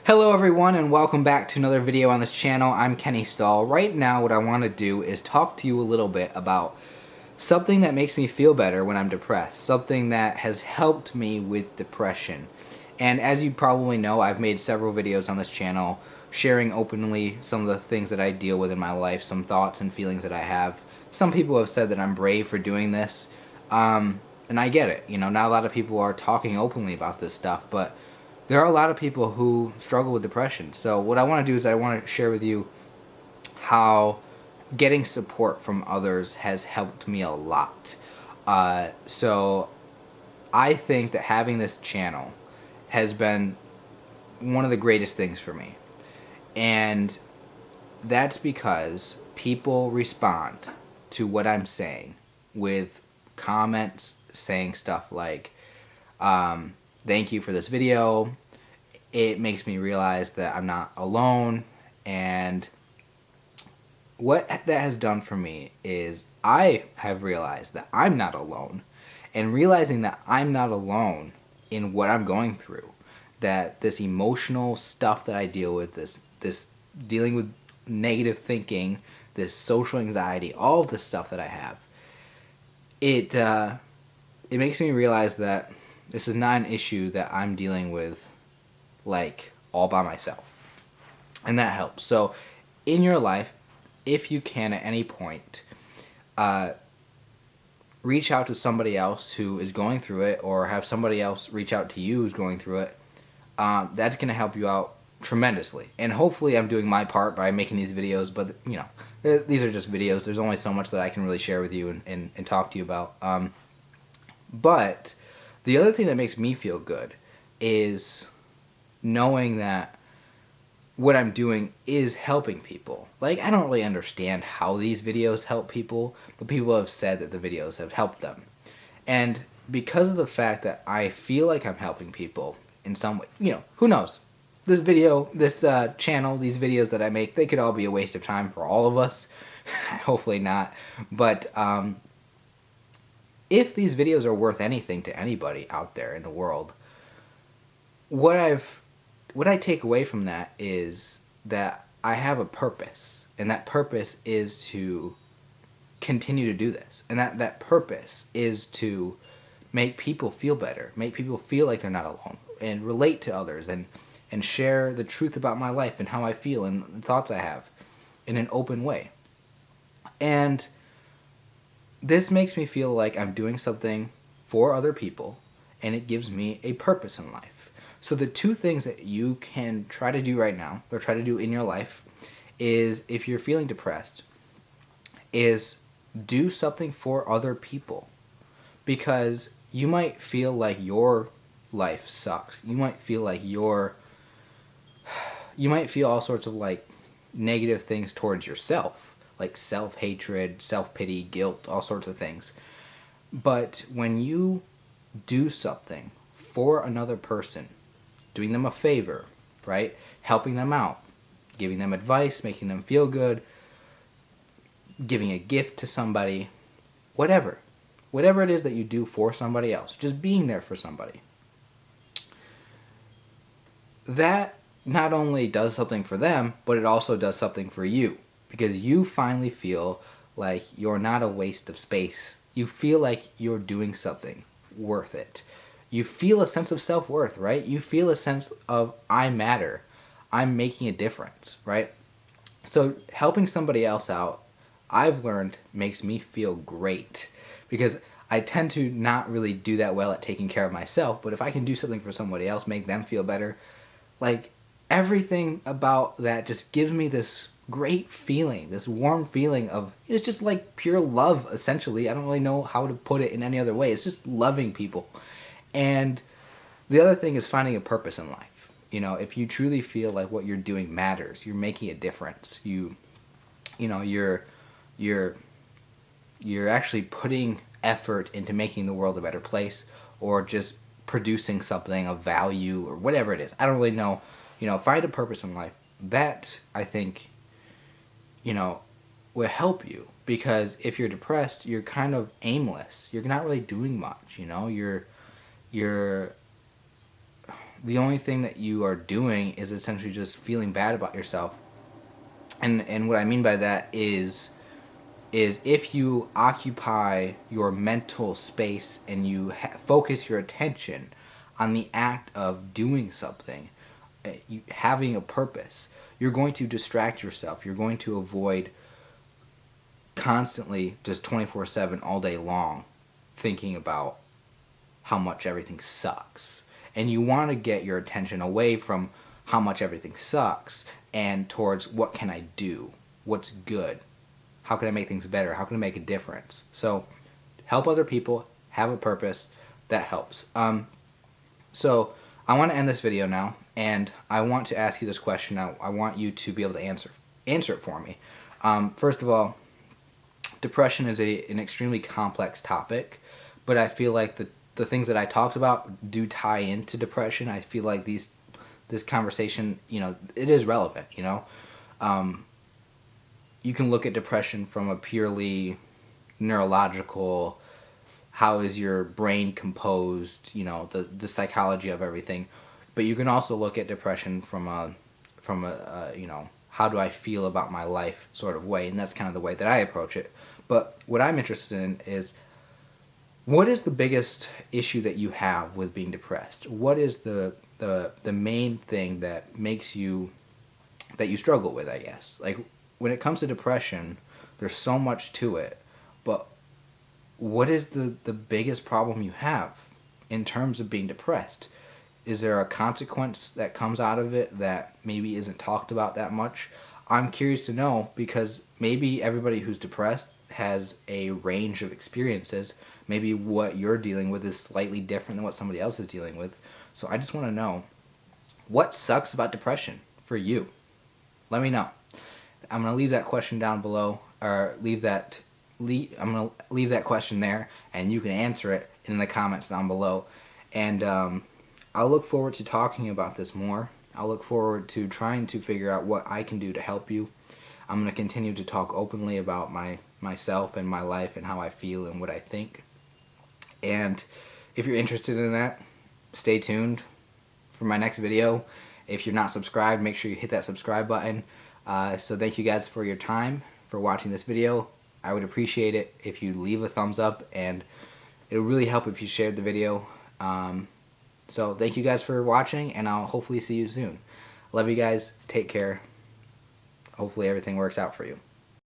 Hello everyone and welcome back to another video on this channel. I'm Kenny Stahl. Right now what I want to do is talk to you a little bit about something that makes me feel better when I'm depressed. Something that has helped me with depression. And as you probably know, I've made several videos on this channel sharing openly some of the things that I deal with in my life, some thoughts and feelings that I have. Some people have said that I'm brave for doing this. And I get it. You know, not a lot of people are talking openly about this stuff, but there are a lot of people who struggle with depression. So what I want to do is I want to share with you how getting support from others has helped me a lot. So I think that having this channel has been one of the greatest things for me. And that's because people respond to what I'm saying with comments saying stuff like, thank you for this video. It makes me realize that I'm not alone. And what that has done for me is I have realized that I'm not alone. And realizing that I'm not alone in what I'm going through, that this emotional stuff that I deal with, this dealing with negative thinking, this social anxiety, all of the stuff that I have, it makes me realize that this is not an issue that I'm dealing with like all by myself. And that helps. So in your life, if you can at any point, reach out to somebody else who is going through it, or have somebody else reach out to you who's going through it. That's going to help you out tremendously. And hopefully I'm doing my part by making these videos, but you know, these are just videos. There's only so much that I can really share with you and talk to you about. But the other thing that makes me feel good is knowing that what I'm doing is helping people. Like, I don't really understand how these videos help people, but people have said that the videos have helped them. And because of the fact that I feel like I'm helping people in some way, you know, who knows? This video, this channel, these videos that I make, they could all be a waste of time for all of us. Hopefully not. But if these videos are worth anything to anybody out there in the world, what I take away from that is that I have a purpose, and that purpose is to continue to do this, and that purpose is to make people feel better, make people feel like they're not alone, and relate to others, and share the truth about my life and how I feel and the thoughts I have in an open way. And this makes me feel like I'm doing something for other people, and it gives me a purpose in life. So the two things that you can try to do right now, or try to do in your life, is if you're feeling depressed, is do something for other people. Because you might feel like your life sucks. You might feel like you might feel all sorts of like negative things towards yourself, like self-hatred, self-pity, guilt, all sorts of things. But when you do something for another person, doing them a favor, right? Helping them out, giving them advice, making them feel good, giving a gift to somebody, whatever it is that you do for somebody else, just being there for somebody. That not only does something for them, but it also does something for you, because you finally feel like you're not a waste of space. You feel like you're doing something worth it. You feel a sense of self-worth, right? You feel a sense of, I matter. I'm making a difference, right? So helping somebody else out, I've learned, makes me feel great. Because I tend to not really do that well at taking care of myself, but if I can do something for somebody else, make them feel better, like, everything about that just gives me this great feeling, this warm feeling of, it's just like pure love, essentially. I don't really know how to put it in any other way. It's just loving people. And the other thing is finding a purpose in life. You know, if you truly feel like what you're doing matters, you're making a difference, you know, you're actually putting effort into making the world a better place, or just producing something of value, or whatever it is. I don't really know. You know, find a purpose in life. That, I think, you know, will help you. Because if you're depressed, you're kind of aimless. You're not really doing much, you know? You're the only thing that you are doing is essentially just feeling bad about yourself. And what I mean by that is if you occupy your mental space and you focus your attention on the act of doing something, having a purpose, you're going to distract yourself. You're going to avoid constantly just 24/7 all day long thinking about how much everything sucks. And you want to get your attention away from how much everything sucks and towards what can I do? What's good? How can I make things better? How can I make a difference? So help other people, have a purpose, that helps. So I want to end this video now, and I want to ask you this question. I want you to be able to answer it for me. First of all, depression is an extremely complex topic, but I feel like the things that I talked about do tie into depression. I feel like this conversation, it is relevant, you can look at depression from a purely neurological, how is your brain composed, the psychology of everything. But you can also look at depression from a how do I feel about my life sort of way, and that's kind of the way that I approach it. But what I'm interested in is, what is the biggest issue that you have with being depressed? What is the main thing that makes you, that you struggle with, I guess? Like, when it comes to depression, there's so much to it, but what is the biggest problem you have in terms of being depressed? Is there a consequence that comes out of it that maybe isn't talked about that much? I'm curious to know, because maybe everybody who's depressed has a range of experiences. Maybe what you're dealing with is slightly different than what somebody else is dealing with. So I just want to know, what sucks about depression for you? Let me know. I'm going to leave that question down below, or I'm going to leave that question there, and you can answer it in the comments down below. And I'll look forward to talking about this more. I'll look forward to trying to figure out what I can do to help you. I'm going to continue to talk openly about myself and my life and how I feel and what I think. And if you're interested in that, stay tuned for my next video. If you're not subscribed, make sure you hit that subscribe button. So thank you guys for your time, for watching this video. I would appreciate it if you leave a thumbs up, and it would really help if you shared the video. So thank you guys for watching, and I'll hopefully see you soon. Love you guys. Take care. Hopefully everything works out for you.